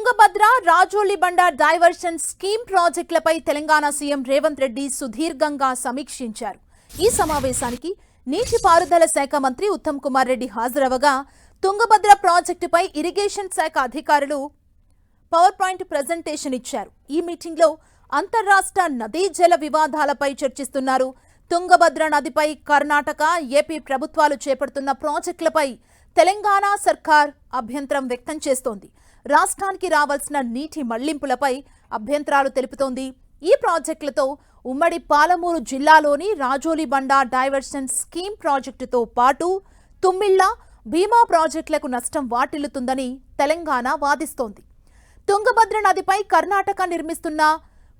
Tungabhadra Rajolibanda diversion scheme ప్రాజెక్టులపై Telangana CM Revanth Reddy సుదీర్ఘంగా సమీక్షించారు. ఈ సమావేశానికి నీటిపారుదల శాఖ మంత్రి ఉత్తమ్ కుమార్ రెడ్డి హాజరవగా తుంగభద్ర ప్రాజెక్టుపై ఇరిగేషన్ శాఖ అధికారులు పవర్ పాయింట్ ప్రెజెంటేషన్ ఇచ్చారు. ఈ మీటింగ్లో అంతర్రాష్ట్ర నదీ జల వివాదాలపై చర్చిస్తున్నారు. తుంగభద్ర నదిపై కర్ణాటక, ఏపీ ప్రభుత్వాలు చేపడుతున్న ప్రాజెక్టులపై తెలంగాణ సర్కార్ అభ్యంతరం వ్యక్తం చేస్తోంది. రాష్ట్రానికి రావాల్సిన నీటి మళ్లింపులపై అభ్యంతరాలు తెలుపుతోంది. ఈ ప్రాజెక్టులతో ఉమ్మడి పాలమూరు జిల్లాలోని రాజోలిబండ డైవర్షన్ స్కీమ్ ప్రాజెక్టుతో పాటు తుమ్మిళ్ల, భీమా ప్రాజెక్టులకు నష్టం వాటిల్లుతుందని తెలంగాణ వాదిస్తోంది. తుంగభద్ర నదిపై కర్ణాటక నిర్మిస్తున్న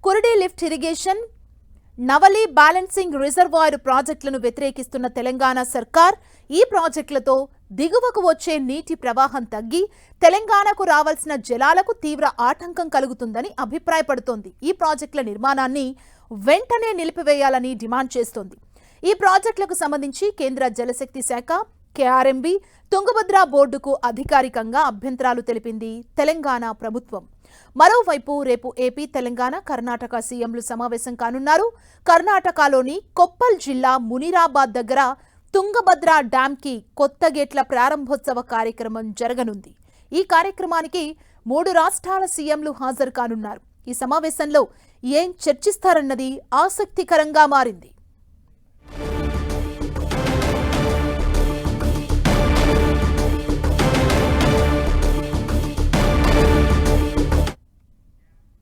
కుర్డి లిఫ్ట్ ఇరిగేషన్, నవలి బ్యాలెన్సింగ్ రిజర్వాయర్ ప్రాజెక్టులను వ్యతిరేకిస్తున్న తెలంగాణ సర్కార్ ఈ ప్రాజెక్టులతో దిగువకు వచ్చే నీటి ప్రవాహం తగ్గి తెలంగాణకు రావాల్సిన జలాలకు తీవ్ర ఆటంకం కలుగుతుందని అభిప్రాయపడుతోంది. ఈ ప్రాజెక్టుల నిర్మాణాన్ని వెంటనే నిలిపివేయాలని డిమాండ్ చేస్తోంది. ఈ ప్రాజెక్టులకు సంబంధించి కేంద్ర జలశక్తి శాఖ, కేఆర్ఎంబీ, తుంగభద్ర బోర్డుకు అధికారికంగా అభ్యంతరాలు తెలిపింది తెలంగాణ ప్రభుత్వం. మరోవైపు రేపు ఏపీ, తెలంగాణ, కర్ణాటక సీఎంలు సమావేశం కానున్నారు. కర్ణాటకలోని కొప్పల్ జిల్లా మునిరాబాద్ దగ్గర తుంగభద్ర డ్యాంకి కొత్త గేట్ల ప్రారంభోత్సవ కార్యక్రమం జరగనుంది. ఈ కార్యక్రమానికి 3 రాష్ట్రాల సీఎంలు హాజరు కానున్నారు. ఈ సమావేశంలో ఏం చర్చిస్తారన్నది ఆసక్తికరంగా మారింది.